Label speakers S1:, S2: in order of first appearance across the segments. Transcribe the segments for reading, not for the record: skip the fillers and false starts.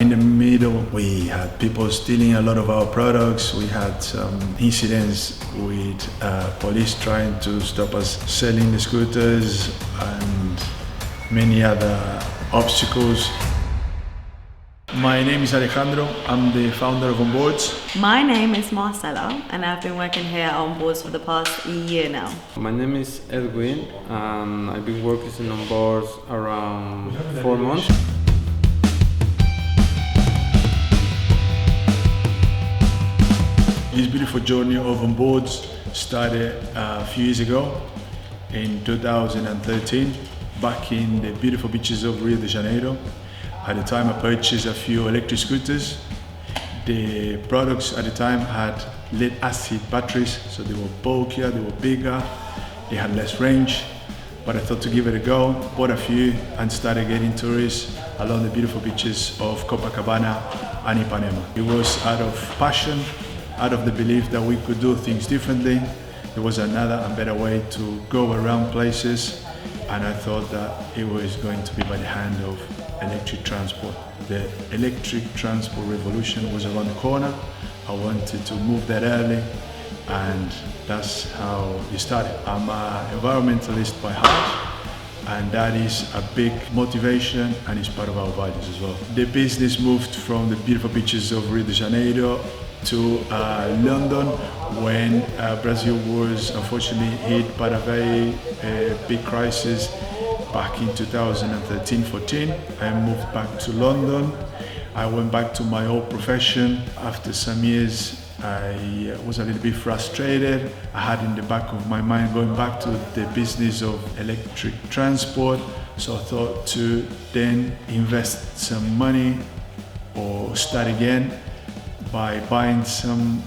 S1: In the middle, we had people stealing a lot of our products. We had some incidents with police trying to stop us selling the scooters and many other obstacles. My name is Alejandro. I'm the founder of OnBoards.
S2: My name is Marcela, and I've been working here at OnBoards for the past year now.
S3: My name is Edwin, and I've been working in OnBoards around 4 months.
S1: This beautiful journey of OnBoards started a few years ago in 2013, back in the beautiful beaches of Rio de Janeiro. At the time I purchased a few electric scooters. The products at the time had lead acid batteries, so they were bulkier, they were bigger, they had less range. But I thought to give it a go, bought a few and started getting tourists along the beautiful beaches of Copacabana and Ipanema. It was out of passion, out of the belief that we could do things differently. There was another and better way to go around places, and I thought that it was going to be by the hand of electric transport. The electric transport revolution was around the corner. I wanted to move that early, and that's how it started. I'm an environmentalist by heart, and that is a big motivation and it's part of our values as well. The business moved from the beautiful beaches of Rio de Janeiro to London when Brazil was unfortunately hit by a very big crisis back in 2013-14. I moved back to London. I went back to my old profession. After some years, I was a little bit frustrated. I had in the back of my mind going back to the business of electric transport. So I thought to then invest some money or start again by buying some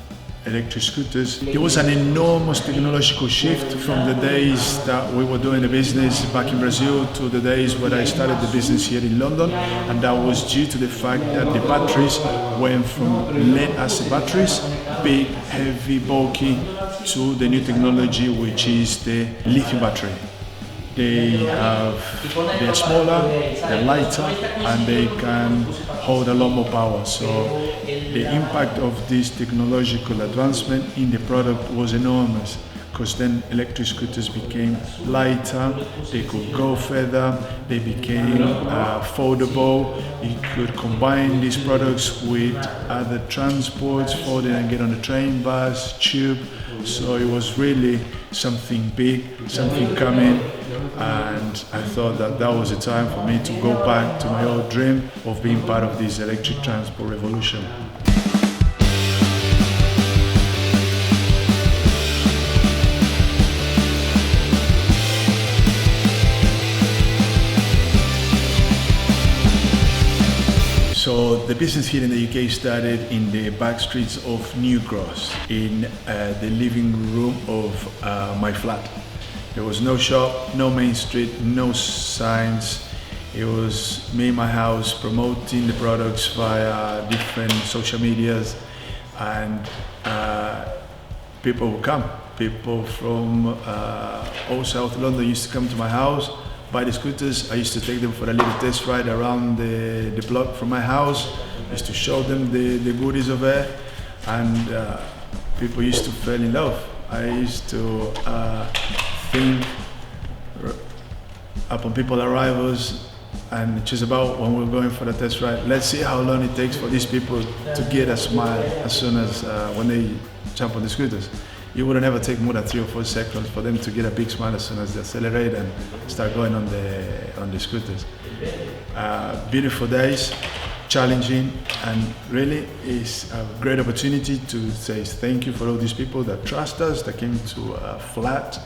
S1: electric scooters. There was an enormous technological shift from the days that we were doing the business back in Brazil to the days when I started the business here in London, and that was due to the fact that the batteries went from lead acid batteries, big, heavy, bulky, to the new technology which is the lithium battery. They are smaller, they're lighter, and they can hold a lot more power. So the impact of this technological advancement in the product was enormous, because then electric scooters became lighter, they could go further, they became foldable. You could combine these products with other transports, fold it and get on the train, bus, tube. So it was really something big, something coming, and I thought that that was the time for me to go back to my old dream of being part of this electric transport revolution. So the business here in the UK started in the back streets of New Cross, in the living room of my flat. There was no shop, no main street, no signs. It was me in my house promoting the products via different social medias, and people would come. People from all South London used to come to my house, buy the scooters. I used to take them for a little test ride around the block from my house. I used to show them the goodies of it, and people used to fall in love. I used to think upon people arrivals, and just about when we're going for the test ride, let's see how long it takes for these people to get a smile as soon as when they jump on the scooters. It wouldn't ever take more than 3 or 4 seconds for them to get a big smile as soon as they accelerate and start going on the scooters. Beautiful days, challenging, and really is a great opportunity to say thank you for all these people that trust us, that came to a flat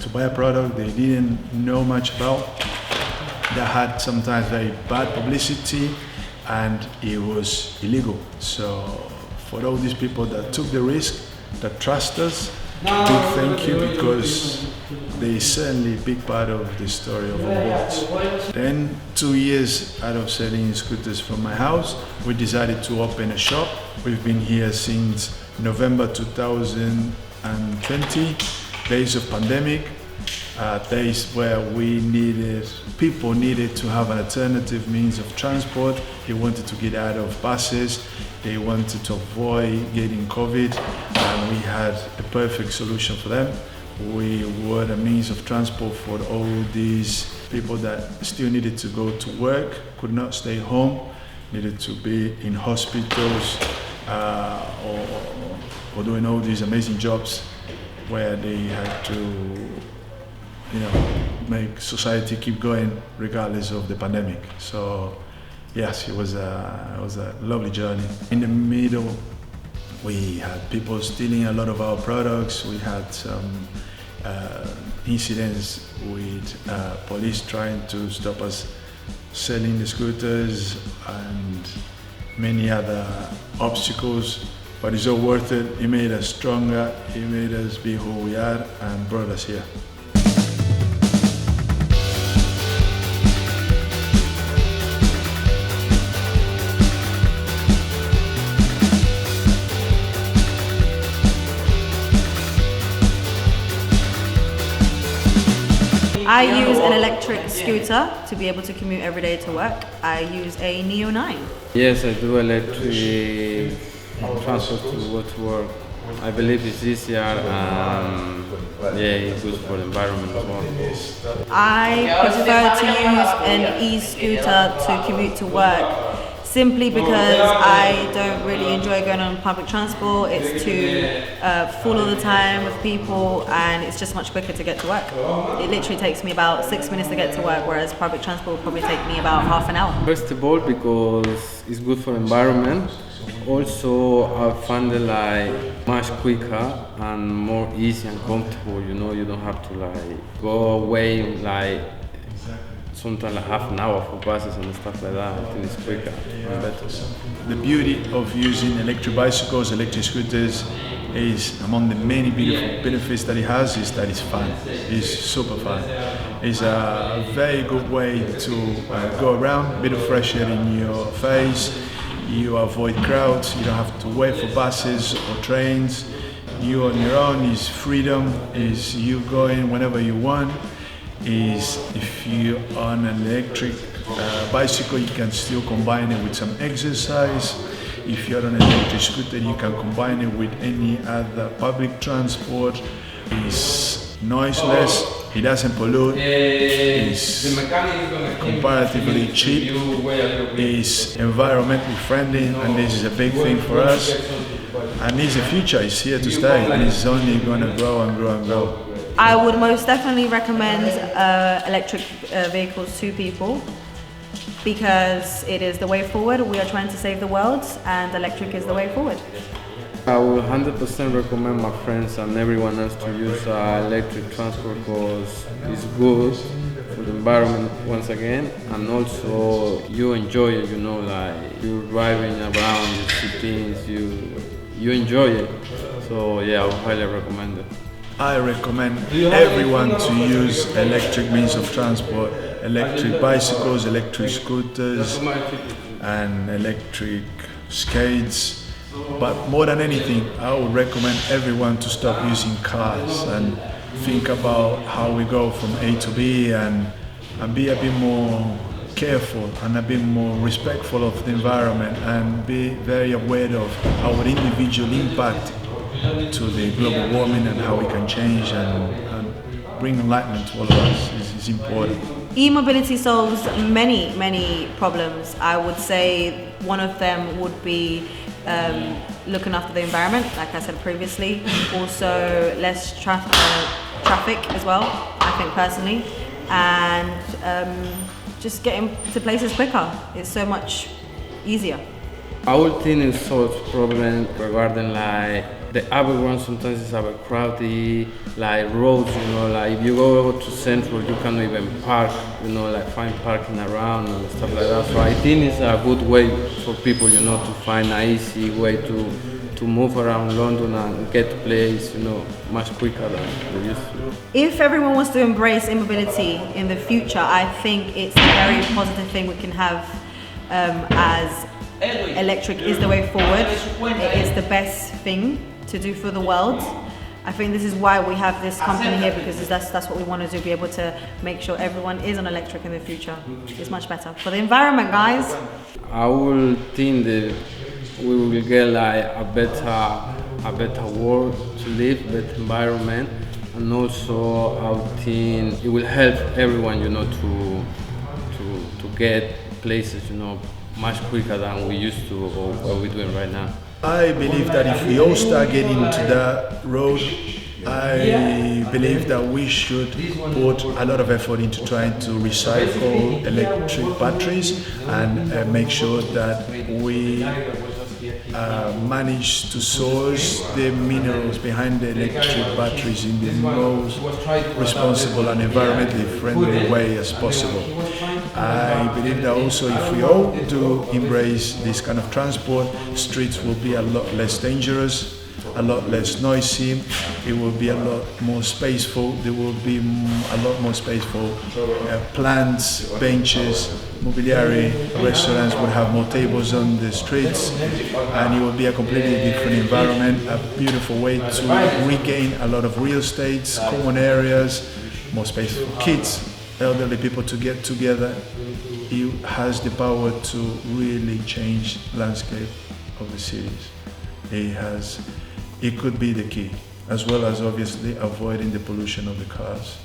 S1: to buy a product they didn't know much about, that had sometimes very bad publicity, and it was illegal. So for all these people that took the risk, that trust us, big thank you, because they certainly a big part of the story of OnBoards. Then 2 years out of selling scooters from my house, we decided to open a shop. We've been here since November 2020, days of pandemic. days where people needed to have an alternative means of transport. They wanted to get out of buses, they wanted to avoid getting COVID, and we had the perfect solution for them. We were the means of transport for all these people that still needed to go to work, could not stay home, needed to be in hospitals or doing all these amazing jobs where they had to, make society keep going regardless of the pandemic. So yes, it was a lovely journey. In the middle, we had people stealing a lot of our products. We had some incidents with police trying to stop us selling the scooters and many other obstacles, but it's all worth it. It made us stronger, it made us be who we are and brought us here.
S2: I use an electric scooter to be able to commute every day to work. I use a Neo 9.
S3: Yes, I do electric transport to go to work. I believe it's easier and it's good for the environment as well.
S2: I prefer to use an e-scooter to commute to work simply because I don't really enjoy going on public transport. It's too full all the time with people and it's just much quicker to get to work. It literally takes me about 6 minutes to get to work, whereas public transport will probably take me about half an hour.
S3: First of all, because it's good for the environment. Also, I find it much quicker and more easy and comfortable. You don't have to go away sometimes half an hour for buses and stuff like that. I think it's quicker and better.
S1: The beauty of using electric bicycles, electric scooters, is among the many beautiful benefits that it has is that it's fun. It's super fun. It's a very good way to go around, a bit of fresh air in your face. You avoid crowds, you don't have to wait for buses or trains. You on your own, is freedom, is you going whenever you want. Is if you're on an electric bicycle, you can still combine it with some exercise. If you're on an electric scooter, you can combine it with any other public transport. It's noiseless, it doesn't pollute, it's comparatively cheap, it's environmentally friendly, and this is a big thing for us. And it's the future, it's here to stay, and it's only going to grow and grow and grow.
S2: I would most definitely recommend electric vehicles to people because it is the way forward. We are trying to save the world and electric is the way forward.
S3: I will 100% recommend my friends and everyone else to use electric transport because it's good for the environment once again, and also you enjoy it, you're driving around, you see things, you enjoy it. So yeah, I would highly recommend it.
S1: I recommend everyone to use electric means of transport, electric bicycles, electric scooters, and electric skates. But more than anything, I would recommend everyone to stop using cars and think about how we go from A to B and be a bit more careful and a bit more respectful of the environment and be very aware of our individual impact to the global warming and how we can change and bring enlightenment to all of us is important.
S2: E-mobility solves many problems. I would say one of them would be looking after the environment, like I said previously. Also less traffic as well, I think personally. And just getting to places quicker. It's so much easier.
S3: I would think it solves problems regarding the urban ones. Sometimes it's a crowded roads, if you go to Central, you cannot even park, find parking around and stuff like that. So I think it's a good way for people, to find an easy way to move around London and get to place, much quicker than they used to.
S2: If everyone wants to embrace immobility in the future, I think it's a very positive thing we can have as electric is the way forward. It is the best thing to do for the world. I think this is why we have this company here, because that's what we want to do, be able to make sure everyone is on electric in the future. It's much better for the environment, guys.
S3: I will think that we will get like a better world to live, better environment, and also I would think it will help everyone, you know, to get places, you know, much quicker than we used to or what we're doing right now.
S1: I believe that if we all start getting to that road, I believe that we should put a lot of effort into trying to recycle electric batteries and make sure that we manage to source the minerals behind the electric batteries in the most responsible and environmentally friendly way as possible. I believe that also if we all do embrace this kind of transport, streets will be a lot less dangerous, a lot less noisy, it will be a lot more spaceful, there will be a lot more space for plants, benches, mobiliary, restaurants will have more tables on the streets, and it will be a completely different environment, a beautiful way to regain a lot of real estates, common areas, more space for kids, elderly people to get together. It has the power to really change the landscape of the cities. It could be the key, as well as obviously avoiding the pollution of the cars.